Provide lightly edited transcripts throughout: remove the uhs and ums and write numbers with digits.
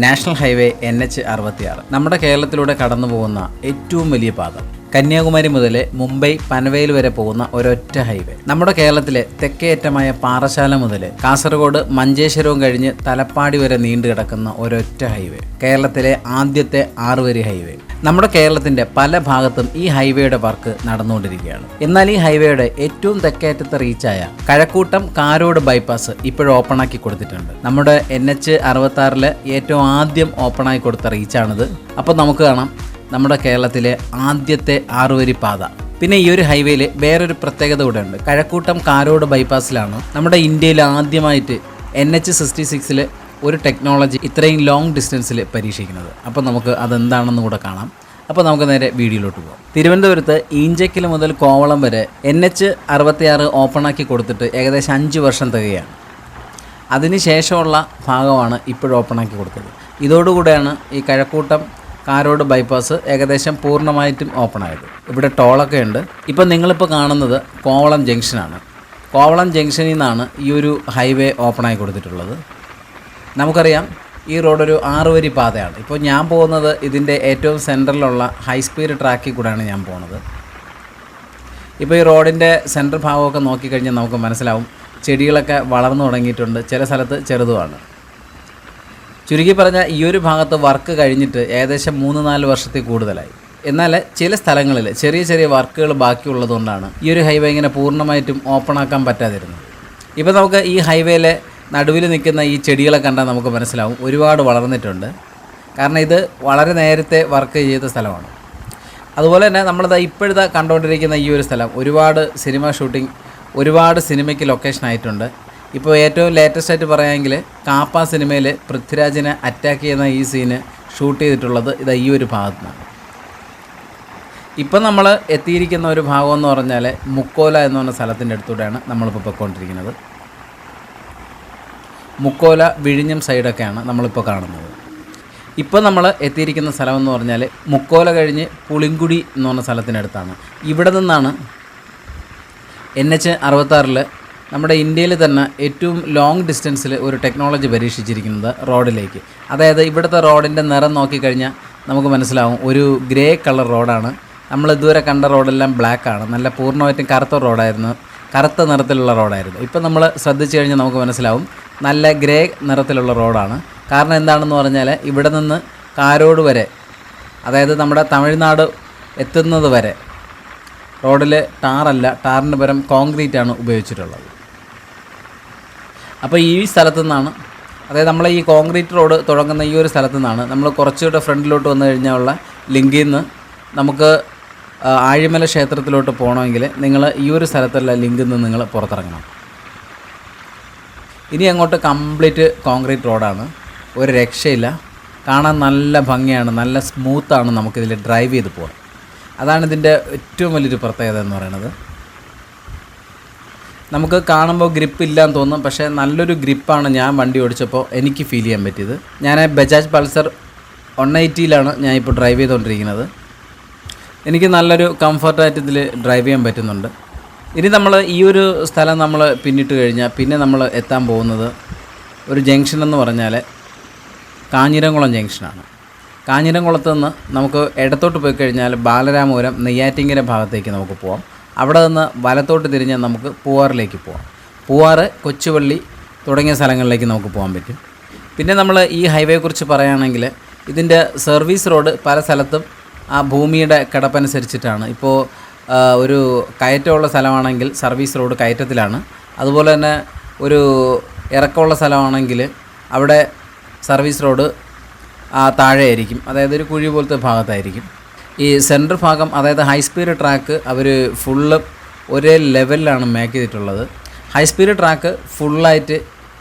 National highway NH66 നമ്മുടെ കേരളത്തിലൂടെ കടന്നു പോകുന്ന ഏറ്റവും വലിയ പാത. കന്യാകുമാരി മുതൽ മുംബൈ പനവേൽ വരെ പോകുന്ന ഒരൊറ്റ ഹൈവേ. നമ്മുടെ കേരളത്തിലെ തെക്കേയറ്റമായ പാറശാല മുതൽ കാസർഗോഡ് മഞ്ചേശ്വരവും കഴിഞ്ഞ് തലപ്പാടി വരെ നീണ്ടു കിടക്കുന്ന ഒരൊറ്റ ഹൈവേ. കേരളത്തിലെ ആദ്യത്തെ 6 വരി ഹൈവേ. നമ്മുടെ കേരളത്തിന്റെ പല ഭാഗത്തും ഈ ഹൈവേയുടെ വർക്ക് നടന്നുകൊണ്ടിരിക്കുകയാണ്. എന്നാൽ ഈ ഹൈവേയുടെ ഏറ്റവും തെക്കേയറ്റത്ത് റീച്ചായ കഴക്കൂട്ടം കാരോട് ബൈപ്പാസ് ഇപ്പോഴും ഓപ്പണാക്കി കൊടുത്തിട്ടുണ്ട്. നമ്മുടെ NH66 ഏറ്റവും ആദ്യം ഓപ്പണായി കൊടുത്ത റീച്ചാണിത്. അപ്പോൾ നമുക്ക് കാണാം നമ്മുടെ കേരളത്തിലെ ആദ്യത്തെ 6 വരി പാത. പിന്നെ ഈ ഒരു ഹൈവേയിൽ വേറൊരു പ്രത്യേകത കൂടെ ഉണ്ട്. കഴക്കൂട്ടം കാരോട് ബൈപ്പാസിലാണ് നമ്മുടെ ഇന്ത്യയിൽ ആദ്യമായിട്ട് NH66 ഒരു ടെക്നോളജി ഇത്രയും ലോങ് ഡിസ്റ്റൻസിൽ പരീക്ഷിക്കുന്നത്. അപ്പോൾ നമുക്ക് അതെന്താണെന്ന് കൂടെ കാണാം. അപ്പോൾ നമുക്ക് നേരെ വീഡിയോയിലോട്ട് പോകാം. തിരുവനന്തപുരത്ത് ഈഞ്ചക്കൽ മുതൽ കോവളം വരെ NH66 ഓപ്പണാക്കി കൊടുത്തിട്ട് ഏകദേശം 5 വർഷം തികയാണ്. അതിനുശേഷമുള്ള ഭാഗമാണ് ഇപ്പോഴും ഓപ്പണാക്കി കൊടുത്തത്. ഇതോടുകൂടെയാണ് ഈ കഴക്കൂട്ടം കാരോട് ബൈപ്പാസ് ഏകദേശം പൂർണ്ണമായിട്ടും ഓപ്പണായത്. ഇവിടെ ടോളൊക്കെ ഉണ്ട്. ഇപ്പം നിങ്ങളിപ്പോൾ കാണുന്നത് കോവളം ജംഗ്ഷനാണ്. കോവളം ജംഗ്ഷനിൽ നിന്നാണ് ഈ ഒരു ഹൈവേ ഓപ്പണായി കൊടുത്തിട്ടുള്ളത്. നമുക്കറിയാം ഈ റോഡൊരു 6 വരി പാതയാണ്. ഇപ്പോൾ ഞാൻ പോകുന്നത് ഇതിൻ്റെ ഏറ്റവും സെൻറ്ററിലുള്ള ഹൈ സ്പീഡ് ട്രാക്കിൽ കൂടെയാണ് ഞാൻ പോകുന്നത്. ഇപ്പോൾ ഈ റോഡിൻ്റെ സെൻറ്റർ ഭാഗമൊക്കെ നോക്കിക്കഴിഞ്ഞാൽ നമുക്ക് മനസ്സിലാവും ചെടികളൊക്കെ വളർന്നു തുടങ്ങിയിട്ടുണ്ട്. ചില സ്ഥലത്ത് ചെറുതുമാണ്. ചുരുക്കി പറഞ്ഞാൽ ഈ ഒരു ഭാഗത്ത് വർക്ക് കഴിഞ്ഞിട്ട് ഏകദേശം 3-4 വർഷത്തിൽ കൂടുതലായി. എന്നാൽ ചില സ്ഥലങ്ങളിൽ ചെറിയ ചെറിയ വർക്കുകൾ ബാക്കിയുള്ളതുകൊണ്ടാണ് ഈ ഒരു ഹൈവേ ഇങ്ങനെ പൂർണ്ണമായിട്ടും ഓപ്പണാക്കാൻ പറ്റാതിരുന്നത്. ഇപ്പോൾ നമുക്ക് ഈ ഹൈവേയിലെ നടുവിൽ നിൽക്കുന്ന ഈ ചെടികളെ കണ്ടാൽ നമുക്ക് മനസ്സിലാവും ഒരുപാട് വളർന്നിട്ടുണ്ട്. കാരണം ഇത് വളരെ നേരത്തെ വർക്ക് ചെയ്ത സ്ഥലമാണ്. അതുപോലെ തന്നെ നമ്മളിത് ഇപ്പോഴത്തെ കണ്ടുകൊണ്ടിരിക്കുന്ന ഈ ഒരു സ്ഥലം ഒരുപാട് സിനിമ ഷൂട്ടിംഗ്, ഒരുപാട് സിനിമയ്ക്ക് ലൊക്കേഷൻ ആയിട്ടുണ്ട്. ഇപ്പോൾ ഏറ്റവും ലേറ്റസ്റ്റ് ആയിട്ട് പറയുകയാണെങ്കിൽ കാപ്പ സിനിമയിൽ പൃഥ്വിരാജിനെ അറ്റാക്ക് ചെയ്യുന്ന ഈ സീന് ഷൂട്ട് ചെയ്തിട്ടുള്ളത് ഇത് ഈ ഒരു ഭാഗത്തുനിന്നാണ്. ഇപ്പം നമ്മൾ എത്തിയിരിക്കുന്ന ഒരു ഭാഗം എന്ന് പറഞ്ഞാൽ മുക്കോല എന്ന് പറഞ്ഞ സ്ഥലത്തിൻ്റെ അടുത്തൂടെയാണ് നമ്മളിപ്പോൾ പോയിക്കൊണ്ടിരിക്കുന്നത്. മുക്കോല വിഴിഞ്ഞം സൈഡൊക്കെയാണ് നമ്മളിപ്പോൾ കാണുന്നത്. ഇപ്പോൾ നമ്മൾ എത്തിയിരിക്കുന്ന സ്ഥലം എന്ന് പറഞ്ഞാൽ മുക്കോല കഴിഞ്ഞ് പുളിങ്കുടി എന്ന് പറഞ്ഞ സ്ഥലത്തിനടുത്താണ്. ഇവിടെ നിന്നാണ് NH66 നമ്മുടെ ഇന്ത്യയിൽ തന്നെ ഏറ്റവും ലോങ് ഡിസ്റ്റൻസിൽ ഒരു ടെക്നോളജി പരീക്ഷിച്ചിരിക്കുന്നത് റോഡിലേക്ക്. അതായത് ഇവിടുത്തെ റോഡിൻ്റെ നിറം നോക്കിക്കഴിഞ്ഞാൽ നമുക്ക് മനസ്സിലാവും ഒരു ഗ്രേ കളർ റോഡാണ്. നമ്മൾ ഇതുവരെ കണ്ട റോഡെല്ലാം ബ്ലാക്കാണ്. നല്ല പൂർണ്ണമായിട്ടും കറുത്ത റോഡായിരുന്നു, കറുത്ത നിറത്തിലുള്ള റോഡായിരുന്നു. ഇപ്പം നമ്മൾ ശ്രദ്ധിച്ചു കഴിഞ്ഞാൽ നമുക്ക് മനസ്സിലാവും നല്ല ഗ്രേ നിറത്തിലുള്ള റോഡാണ്. കാരണം എന്താണെന്ന് പറഞ്ഞാൽ ഇവിടെ നിന്ന് കാരോട് വരെ, അതായത് നമ്മുടെ തമിഴ്നാട് എത്തുന്നത് വരെ റോഡിൽ ടാറല്ല, ടാറിന് പകരം കോൺക്രീറ്റാണ് ഉപയോഗിച്ചിട്ടുള്ളത്. അപ്പോൾ ഈ സ്ഥലത്തു നിന്നാണ്, അതായത് നമ്മൾ ഈ കോൺക്രീറ്റ് റോഡ് തുടങ്ങുന്ന ഈ ഒരു സ്ഥലത്തു നിന്നാണ് നമ്മൾ കുറച്ചുകൂടെ ഫ്രണ്ടിലോട്ട് വന്നു കഴിഞ്ഞാലുള്ള ലിങ്കിൽ നിന്ന് നമുക്ക് ആഴിമല ക്ഷേത്രത്തിലോട്ട് പോകണമെങ്കിൽ നിങ്ങൾ ഈ ഒരു സ്ഥലത്തുള്ള ലിങ്കിൽ നിന്ന് നിങ്ങൾ പുറത്തിറങ്ങണം. ഇനി അങ്ങോട്ട് കംപ്ലീറ്റ് കോൺക്രീറ്റ് റോഡാണ്, ഒരു രക്ഷയില്ല. കാണാൻ നല്ല ഭംഗിയാണ്, നല്ല സ്മൂത്താണ്. നമുക്കിതിൽ ഡ്രൈവ് ചെയ്ത് പോകാം. അതാണ് ഇതിൻ്റെ ഏറ്റവും വലിയൊരു പ്രത്യേകത എന്ന് പറയുന്നത്. നമുക്ക് കാണുമ്പോൾ ഗ്രിപ്പ് ഇല്ലാന്ന് തോന്നും, പക്ഷേ നല്ലൊരു ഗ്രിപ്പാണ് ഞാൻ വണ്ടി ഓടിച്ചപ്പോൾ എനിക്ക് ഫീൽ ചെയ്യാൻ പറ്റിയത്. ഞാൻ ബജാജ് പൾസർ 180യിലാണ് ഞാൻ ഇപ്പോൾ ഡ്രൈവ് ചെയ്തുകൊണ്ടിരിക്കുന്നത്. എനിക്ക് നല്ലൊരു കംഫർട്ടായിട്ട് ഇതിൽ ഡ്രൈവ് ചെയ്യാൻ പറ്റുന്നുണ്ട്. ഇനി നമ്മൾ ഈ ഒരു സ്ഥലം നമ്മൾ പിന്നിട്ട് കഴിഞ്ഞാൽ പിന്നെ നമ്മൾ എത്താൻ പോകുന്നത് ഒരു ജംഗ്ഷൻ എന്ന് പറഞ്ഞാൽ കാഞ്ഞിരംകുളം ജംഗ്ഷനാണ്. കാഞ്ഞിരംകുളത്ത് നിന്ന് നമുക്ക് ഇടത്തോട്ട് പോയി കഴിഞ്ഞാൽ ബാലരാമപുരം നെയ്യാറ്റിങ്കര ഭാഗത്തേക്ക് നമുക്ക് പോകാം. അവിടെ നിന്ന് വലത്തോട്ട് തിരിഞ്ഞാൽ നമുക്ക് പൂവാറിലേക്ക് പോകാം. പൂവാറ്, കൊച്ചുപള്ളി തുടങ്ങിയ സ്ഥലങ്ങളിലേക്ക് നമുക്ക് പോകാൻ പറ്റും. പിന്നെ നമ്മൾ ഈ ഹൈവേയെക്കുറിച്ച് പറയുകയാണെങ്കിൽ ഇതിൻ്റെ സർവീസ് റോഡ് പല സ്ഥലത്തും ആ ഭൂമിയുടെ കിടപ്പനുസരിച്ചിട്ടാണ്. ഇപ്പോൾ ഒരു കയറ്റമുള്ള സ്ഥലമാണെങ്കിൽ സർവീസ് റോഡ് കയറ്റത്തിലാണ്. അതുപോലെ തന്നെ ഒരു ഇറക്കമുള്ള സ്ഥലമാണെങ്കിൽ അവിടെ സർവീസ് റോഡ് താഴെയായിരിക്കും, അതായത് ഒരു കുഴി പോലത്തെ ഭാഗത്തായിരിക്കും. ഈ സെൻറ്റർ ഭാഗം, അതായത് ഹൈ സ്പീഡ് ട്രാക്ക് അവർ ഫുള്ള് ഒരേ ലെവലിലാണ് മേക്ക് ചെയ്തിട്ടുള്ളത്. ഹൈ സ്പീഡ് ട്രാക്ക് ഫുള്ളായിട്ട്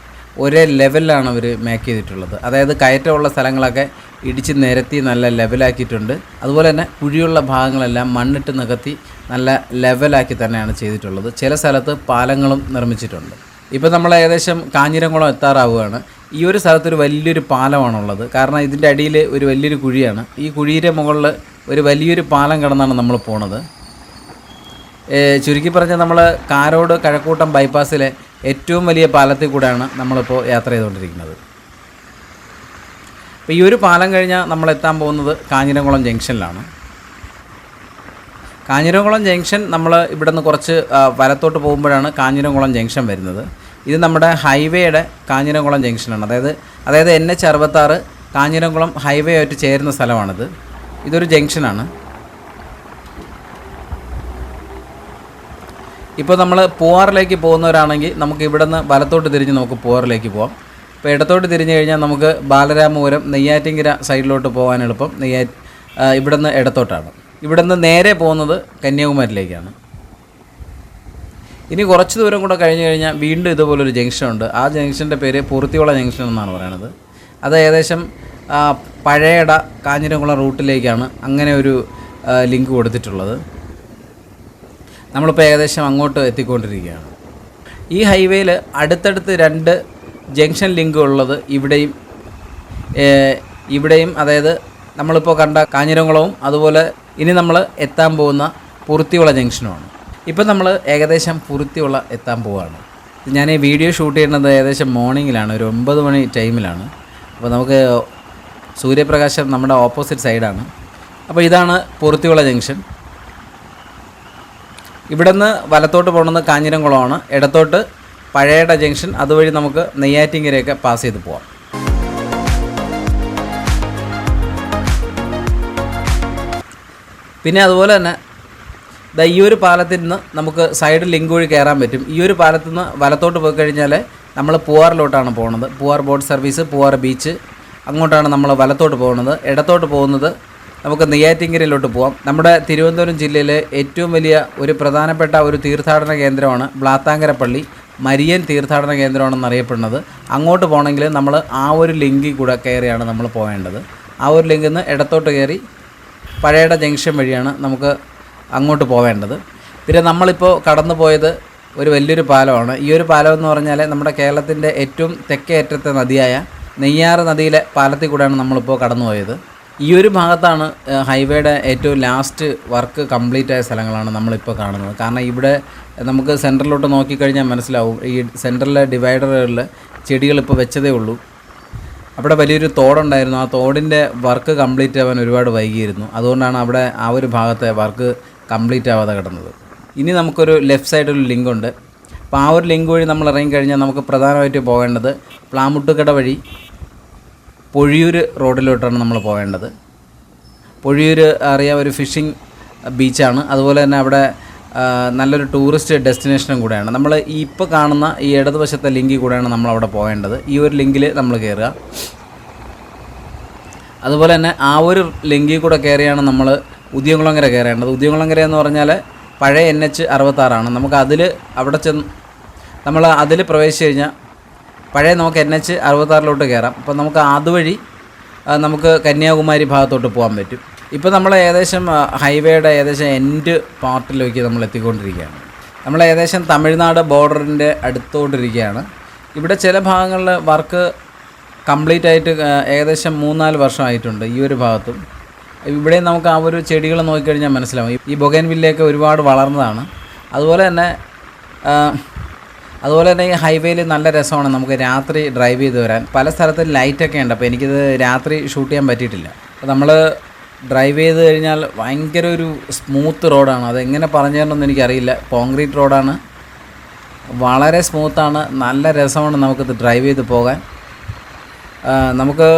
ഒരേ ലെവലിലാണ് അവർ മേക്ക് ചെയ്തിട്ടുള്ളത്. അതായത് കയറ്റമുള്ള സ്ഥലങ്ങളൊക്കെ ഇടിച്ച് നിരത്തി നല്ല ലെവലാക്കിയിട്ടുണ്ട്. അതുപോലെ തന്നെ കുഴിയുള്ള ഭാഗങ്ങളെല്ലാം മണ്ണിട്ട് നികത്തി നല്ല ലെവലാക്കി തന്നെയാണ് ചെയ്തിട്ടുള്ളത്. ചില സ്ഥലത്ത് പാലങ്ങളും നിർമ്മിച്ചിട്ടുണ്ട്. ഇപ്പോൾ നമ്മൾ ഏകദേശം കാഞ്ഞിരംകുളം എത്താറാവുകയാണ്. ഈ ഒരു സ്ഥലത്തൊരു വലിയൊരു പാലമാണുള്ളത്. കാരണം ഇതിൻ്റെ അടിയിൽ ഒരു വലിയൊരു കുഴിയാണ്. ഈ കുഴിയുടെ മുകളിൽ ഒരു വലിയൊരു പാലം കിടന്നാണ് നമ്മൾ പോണത്. ചുരുക്കി പറഞ്ഞാൽ നമ്മൾ കാരോട് കഴക്കൂട്ടം ബൈപ്പാസിലെ ഏറ്റവും വലിയ പാലത്തിൽ കൂടെയാണ് നമ്മളിപ്പോൾ യാത്ര ചെയ്തുകൊണ്ടിരിക്കുന്നത്. അപ്പോൾ ഈ ഒരു പാലം കഴിഞ്ഞാൽ നമ്മൾ എത്താൻ പോകുന്നത് കാഞ്ഞിരംകുളം ജംഗ്ഷനിലാണ്. കാഞ്ഞിരംകുളം ജംഗ്ഷൻ നമ്മൾ ഇവിടെ നിന്ന് കുറച്ച് വലത്തോട്ട് പോകുമ്പോഴാണ് കാഞ്ഞിരംകുളം ജംഗ്ഷൻ വരുന്നത്. ഇത് നമ്മുടെ ഹൈവേയുടെ കാഞ്ഞിരംകുളം ജംഗ്ഷനാണ്. അതായത് NH66 കാഞ്ഞിരംകുളം ഹൈവേ ആയിട്ട് ചേരുന്ന സ്ഥലമാണിത്. ഇതൊരു ജംഗ്ഷനാണ്. ഇപ്പോൾ നമ്മൾ പൂവാറിലേക്ക് പോകുന്നവരാണെങ്കിൽ നമുക്ക് ഇവിടെ നിന്ന് വലത്തോട്ട് തിരിഞ്ഞ് നമുക്ക് പൂവാറിലേക്ക് പോകാം. ഇപ്പോൾ ഇടത്തോട്ട് തിരിഞ്ഞ് കഴിഞ്ഞാൽ നമുക്ക് ബാലരാമപുരം നെയ്യാറ്റിൻകര സൈഡിലോട്ട് പോകാൻ എളുപ്പം. ഇവിടെ നിന്ന് ഇടത്തോട്ടാണ്. ഇവിടെ നിന്ന് നേരെ പോകുന്നത് കന്യാകുമാരിയിലേക്കാണ്. ഇനി കുറച്ച് ദൂരം കൂടെ കഴിഞ്ഞ് കഴിഞ്ഞാൽ വീണ്ടും ഇതുപോലൊരു ജംഗ്ഷനുണ്ട്. ആ ജംഗ്ഷൻ്റെ പേര് പൂർത്തിയോള ജംഗ്ഷൻ എന്നാണ് പറയുന്നത്. അത് ഏകദേശം പഴയട കാഞ്ഞിരംകുളം റൂട്ടിലേക്കാണ് അങ്ങനെ ഒരു ലിങ്ക് കൊടുത്തിട്ടുള്ളത്. നമ്മളിപ്പോൾ ഏകദേശം അങ്ങോട്ട് എത്തിക്കൊണ്ടിരിക്കുകയാണ്. ഈ ഹൈവേയിൽ അടുത്തടുത്ത് 2 ജംഗ്ഷൻ ലിങ്ക് ഉള്ളത് ഇവിടെയും അതായത് നമ്മളിപ്പോൾ കണ്ട കാഞ്ഞിരംകുളവും അതുപോലെ ഇനി നമ്മൾ എത്താൻ പോകുന്ന പൂർത്തിയോള ജംഗ്ഷനുമാണ്. ഇപ്പം നമ്മൾ ഏകദേശം പൂർത്തിയോള എത്താൻ പോവുകയാണ്. ഞാൻ ഈ വീഡിയോ ഷൂട്ട് ചെയ്യുന്നത് ഏകദേശം മോർണിംഗിലാണ്, ഒരു 9 മണി ടൈമിലാണ്. അപ്പോൾ നമുക്ക് സൂര്യപ്രകാശം നമ്മുടെ ഓപ്പോസിറ്റ് സൈഡാണ്. അപ്പോൾ ഇതാണ് പൂർത്തിയോള ജംഗ്ഷൻ. ഇവിടെ നിന്ന് വലത്തോട്ട് പോകുന്നത് കാഞ്ഞിരംകുളമാണ്, ഇടത്തോട്ട് പഴയട ജംഗ്ഷൻ. അതുവഴി നമുക്ക് നെയ്യാറ്റിൻകരയൊക്കെ പാസ് ചെയ്ത് പോവാം. പിന്നെ അതുപോലെ തന്നെ ഈ ഒരു പാലത്തിൽ നിന്ന് നമുക്ക് സൈഡ് ലിങ്ക് വഴി കയറാൻ പറ്റും. ഈ ഒരു പാലത്തിൽ നിന്ന് വലത്തോട്ട് പോയി കഴിഞ്ഞാൽ നമ്മൾ പൂവാറിലോട്ടാണ് പോകുന്നത്. Poovar boat service, Poovar beach, അങ്ങോട്ടാണ് നമ്മൾ വലത്തോട്ട് പോകുന്നത്. ഇടത്തോട്ട് പോകുന്നത് നമുക്ക് നെയ്യാറ്റിൻകരയിലോട്ട് പോകാം. നമ്മുടെ തിരുവനന്തപുരം ജില്ലയിലെ ഏറ്റവും വലിയ ഒരു പ്രധാനപ്പെട്ട ഒരു തീർത്ഥാടന കേന്ദ്രമാണ് ബ്ലാത്താങ്കര പള്ളി. മരിയൻ തീർത്ഥാടന കേന്ദ്രമാണെന്ന് അറിയപ്പെടുന്നത്. അങ്ങോട്ട് പോകണമെങ്കിൽ നമ്മൾ ആ ഒരു ലിങ്കിൽ കൂടെ കയറിയാണ് നമ്മൾ പോകേണ്ടത്. ആ ഒരു ലിങ്കിൽ നിന്ന് ഇടത്തോട്ട് കയറി പഴയട ജംഗ്ഷൻ വഴിയാണ് നമുക്ക് അങ്ങോട്ട് പോവേണ്ടത്. പിന്നെ നമ്മളിപ്പോൾ കടന്നു പോയത് ഒരു വലിയൊരു പാലമാണ്. ഈ ഒരു പാലം എന്ന് പറഞ്ഞാൽ നമ്മുടെ കേരളത്തിൻ്റെ ഏറ്റവും തെക്കേ അറ്റത്തെ നദിയായ നെയ്യാർ നദിയിലെ പാലത്തിൽ കൂടെയാണ് നമ്മളിപ്പോൾ കടന്നു പോയത്. ഈ ഒരു ഭാഗത്താണ് ഹൈവേയുടെ ഏറ്റവും ലാസ്റ്റ് വർക്ക് കംപ്ലീറ്റ് ആയ സ്ഥലങ്ങളാണ് നമ്മളിപ്പോൾ കാണുന്നത്. കാരണം ഇവിടെ നമുക്ക് സെൻറ്ററിലോട്ട് നോക്കിക്കഴിഞ്ഞാൽ മനസ്സിലാവും, ഈ സെൻറ്ററിലെ ഡിവൈഡറുകളിൽ ചെടികളിപ്പോൾ വെച്ചതേ ഉള്ളൂ. അവിടെ വലിയൊരു തോടുണ്ടായിരുന്നു. ആ തോടിൻ്റെ വർക്ക് കംപ്ലീറ്റ് ആവാൻ ഒരുപാട് വൈകിയിരുന്നു. അതുകൊണ്ടാണ് അവിടെ ആ ഒരു ഭാഗത്തെ വർക്ക് കംപ്ലീറ്റ് ആവാതെ കിടന്നത്. ഇനി നമുക്കൊരു ലെഫ്റ്റ് സൈഡിൽ ലിങ്ക് ഉണ്ട്. അപ്പോൾ ആ ഒരു ലിങ്ക് വഴി നമ്മൾ ഇറങ്ങിക്കഴിഞ്ഞാൽ നമുക്ക് പ്രധാനമായിട്ട് പോകേണ്ടത് പ്ലാമുട്ടുകട വഴി പൊഴിയൂർ റോഡിലോട്ടാണ് നമ്മൾ പോകേണ്ടത്. പൊഴിയൂർ അറിയാം, ഒരു ഫിഷിംഗ് ബീച്ചാണ്. അതുപോലെ തന്നെ അവിടെ നല്ലൊരു ടൂറിസ്റ്റ് ഡെസ്റ്റിനേഷനും കൂടെയാണ്. നമ്മൾ ഈ ഇപ്പോൾ കാണുന്ന ഈ ഇടതുവശത്തെ ലിങ്കിൽ കൂടെയാണ് നമ്മളവിടെ പോകേണ്ടത്. ഈ ഒരു ലിങ്കിൽ നമ്മൾ കയറുക. അതുപോലെ തന്നെ ആ ഒരു ലിങ്കിൽ കൂടെ കയറിയാണ് നമ്മൾ ഉദിയംകുളങ്ങര കയറേണ്ടത്. ഉദിയംകുളങ്ങര എന്ന് പറഞ്ഞാൽ പഴയ NH66 നമുക്ക് അവിടെ ചെന്ന് നമ്മൾ അതിൽ പ്രവേശിച്ച് കഴിഞ്ഞാൽ പഴയ നമുക്ക് NH66 കയറാം. അപ്പോൾ നമുക്ക് അതുവഴി നമുക്ക് കന്യാകുമാരി ഭാഗത്തോട്ട് പോകാൻ പറ്റും. ഇപ്പോൾ നമ്മൾ ഏകദേശം ഹൈവേയുടെ ഏകദേശം എൻഡ് പാർട്ടിലേക്ക് നമ്മൾ എത്തിക്കൊണ്ടിരിക്കുകയാണ്. നമ്മൾ ഏകദേശം തമിഴ്നാട് ബോർഡറിൻ്റെ അടുത്തോട്ടിരിക്കുകയാണ്. ഇവിടെ ചില ഭാഗങ്ങളിൽ വർക്ക് കംപ്ലീറ്റ് ആയിട്ട് ഏകദേശം 3-4 വർഷമായിട്ടുണ്ട്. ഈ ഒരു ഭാഗത്തും ഇവിടെ നമുക്ക് ആ ഒരു ചെടികൾ നോക്കിക്കഴിഞ്ഞാൽ മനസ്സിലാവും. ഈ ബൊഗൈൻവില്ലയൊക്കെ ഒരുപാട് വളർന്നതാണ്. അതുപോലെ തന്നെ ഈ ഹൈവേയിൽ നല്ല രസമാണ് നമുക്ക് രാത്രി ഡ്രൈവ് ചെയ്ത് വരാൻ. പല സ്ഥലത്തും ലൈറ്റൊക്കെ ഉണ്ട്. അപ്പോൾ എനിക്കിത് രാത്രി ഷൂട്ട് ചെയ്യാൻ പറ്റിയിട്ടില്ല. അപ്പോൾ നമ്മൾ ഡ്രൈവ് ചെയ്ത് കഴിഞ്ഞാൽ ഭയങ്കര ഒരു സ്മൂത്ത് റോഡാണ്. അതെങ്ങനെ പറഞ്ഞു തരണമെന്ന് എനിക്കറിയില്ല. കോൺക്രീറ്റ് റോഡാണ്, വളരെ സ്മൂത്താണ്, നല്ല രസമാണ് നമുക്കിത് ഡ്രൈവ് ചെയ്ത് പോകാൻ. നമുക്ക്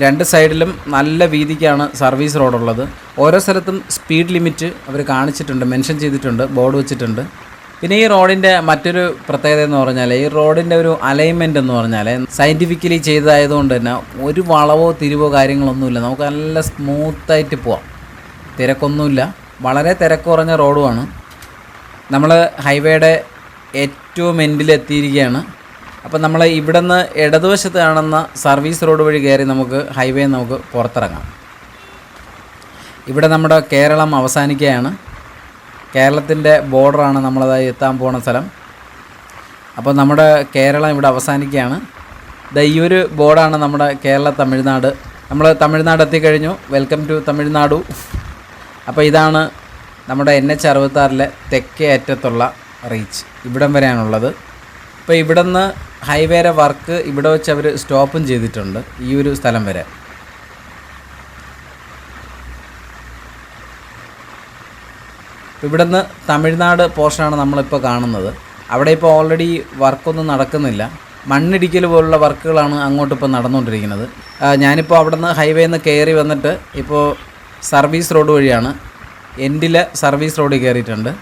2 സൈഡിലും നല്ല വീതിക്കാണ് സർവീസ് റോഡുള്ളത്. ഓരോ സ്ഥലത്തും സ്പീഡ് ലിമിറ്റ് അവർ കാണിച്ചിട്ടുണ്ട്, മെൻഷൻ ചെയ്തിട്ടുണ്ട്, ബോർഡ് വെച്ചിട്ടുണ്ട്. പിന്നെ ഈ റോഡിൻ്റെ മറ്റൊരു പ്രത്യേകത എന്ന് പറഞ്ഞാൽ ഈ റോഡിൻ്റെ ഒരു അലൈൻമെൻറ്റ് എന്ന് പറഞ്ഞാൽ സയൻറ്റിഫിക്കലി ചെയ്തതായതുകൊണ്ട് തന്നെ ഒരു വളവോ തിരിവോ കാര്യങ്ങളൊന്നുമില്ല. നമുക്ക് നല്ല സ്മൂത്തായിട്ട് പോവാം. തിരക്കൊന്നുമില്ല, വളരെ തിരക്ക് കുറഞ്ഞ റോഡുമാണ്. നമ്മൾ ഹൈവേയുടെ ഏറ്റവും എൻഡിലെത്തിയിരിക്കുകയാണ്. അപ്പോൾ നമ്മൾ ഇവിടെ നിന്ന് ഇടതുവശത്ത് കാണുന്ന സർവീസ് റോഡ് വഴി കയറി നമുക്ക് ഹൈവേ നമുക്ക് പുറത്തിറങ്ങാം. ഇവിടെ നമ്മുടെ കേരളം അവസാനിക്കുകയാണ്. കേരളത്തിൻ്റെ ബോർഡറാണ് നമ്മളതായി എത്താൻ പോകുന്ന സ്ഥലം. അപ്പോൾ നമ്മുടെ കേരളം ഇവിടെ അവസാനിക്കുകയാണ്. ഈ ഒരു ബോർഡാണ് നമ്മുടെ തമിഴ്നാട്. നമ്മൾ തമിഴ്നാട് എത്തിക്കഴിഞ്ഞു. Welcome to Tamil Nadu. അപ്പോൾ ഇതാണ് നമ്മുടെ NH66 തെക്കേ അറ്റത്തുള്ള റീച്ച്. ഇവിടം വരെയാണുള്ളത്. ഇപ്പോൾ ഇവിടെ നിന്ന് ഹൈവേയുടെ വർക്ക് ഇവിടെ വെച്ച് അവർ സ്റ്റോപ്പും ചെയ്തിട്ടുണ്ട് ഈ ഒരു സ്ഥലം വരെ. ഇവിടുന്ന് തമിഴ്നാട് പോർഷനാണ് നമ്മളിപ്പോൾ കാണുന്നത്. അവിടെ ഇപ്പോൾ ഓൾറെഡി വർക്കൊന്നും നടക്കുന്നില്ല. മണ്ണിടിക്കൽ പോലുള്ള വർക്കുകളാണ് അങ്ങോട്ടിപ്പോൾ നടന്നുകൊണ്ടിരിക്കുന്നത്. ഞാനിപ്പോൾ അവിടെ നിന്ന് ഹൈവേയിൽ നിന്ന് കയറി വന്നിട്ട് ഇപ്പോൾ സർവീസ് റോഡ് വഴിയാണ്, എൻഡിൽ സർവീസ് റോഡിൽ കയറിയിട്ടുണ്ട്.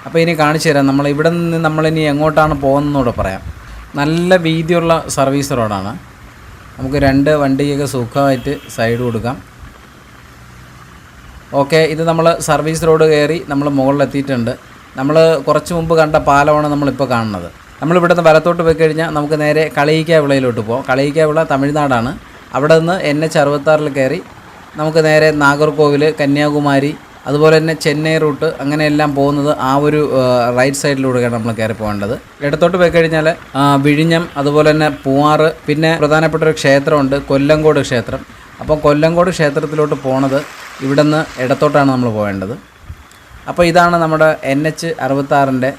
അപ്പോൾ ഇനി കാണിച്ചു തരാം നമ്മൾ ഇവിടെ നിന്ന് നമ്മളിനി എങ്ങോട്ടാണ് പോകുന്നതെന്നൂടെ പറയാം. നല്ല വീതിയുള്ള സർവീസ് റോഡാണ്. നമുക്ക് 2 വണ്ടിയൊക്കെ സുഖമായിട്ട് സൈഡ് കൊടുക്കാം. ഓക്കെ, ഇത് നമ്മൾ സർവീസ് റോഡ് കയറി നമ്മൾ മുകളിലെത്തിയിട്ടുണ്ട്. നമ്മൾ കുറച്ച് മുമ്പ് കണ്ട പാലമാണ് നമ്മളിപ്പോൾ കാണുന്നത്. നമ്മളിവിടെ നിന്ന് വലത്തോട്ട് പോയി കഴിഞ്ഞാൽ നമുക്ക് നേരെ കളിയിക്കാവിളയിലോട്ട് പോകാം. കളിയിക്കാവിള തമിഴ്നാടാണ്. അവിടെ നിന്ന് NH66 കയറി നമുക്ക് നേരെ നാഗർകോവിൽ, കന്യാകുമാരി, അതുപോലെ തന്നെ ചെന്നൈ റൂട്ട് അങ്ങനെയെല്ലാം പോകുന്നത് ആ ഒരു റൈറ്റ് സൈഡിലൂടെയാണ് നമ്മൾ കയറി പോകേണ്ടത്. ഇടത്തോട്ട് പോയി കഴിഞ്ഞാൽ വിഴിഞ്ഞം, അതുപോലെ തന്നെ പൂവാറ്, പിന്നെ പ്രധാനപ്പെട്ട ഒരു ക്ഷേത്രമുണ്ട്, കൊല്ലങ്കോട് ക്ഷേത്രം. അപ്പോൾ കൊല്ലങ്കോട് ക്ഷേത്രത്തിലോട്ട് പോണത് ഇവിടെ നിന്ന് ഇടത്തോട്ടാണ് നമ്മൾ പോകേണ്ടത്. അപ്പോൾ ഇതാണ് നമ്മുടെ NH66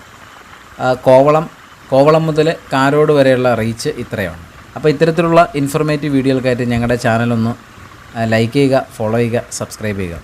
കോവളം മുതൽ കാരോട് വരെയുള്ള റീച്ച് ഇത്രയാണ്. അപ്പോൾ ഇത്തരത്തിലുള്ള ഇൻഫോർമേറ്റീവ് വീഡിയോകൾക്കായിട്ട് ഞങ്ങളുടെ ചാനലൊന്ന് ലൈക്ക് ചെയ്യുക, ഫോളോ ചെയ്യുക, സബ്സ്ക്രൈബ് ചെയ്യുക.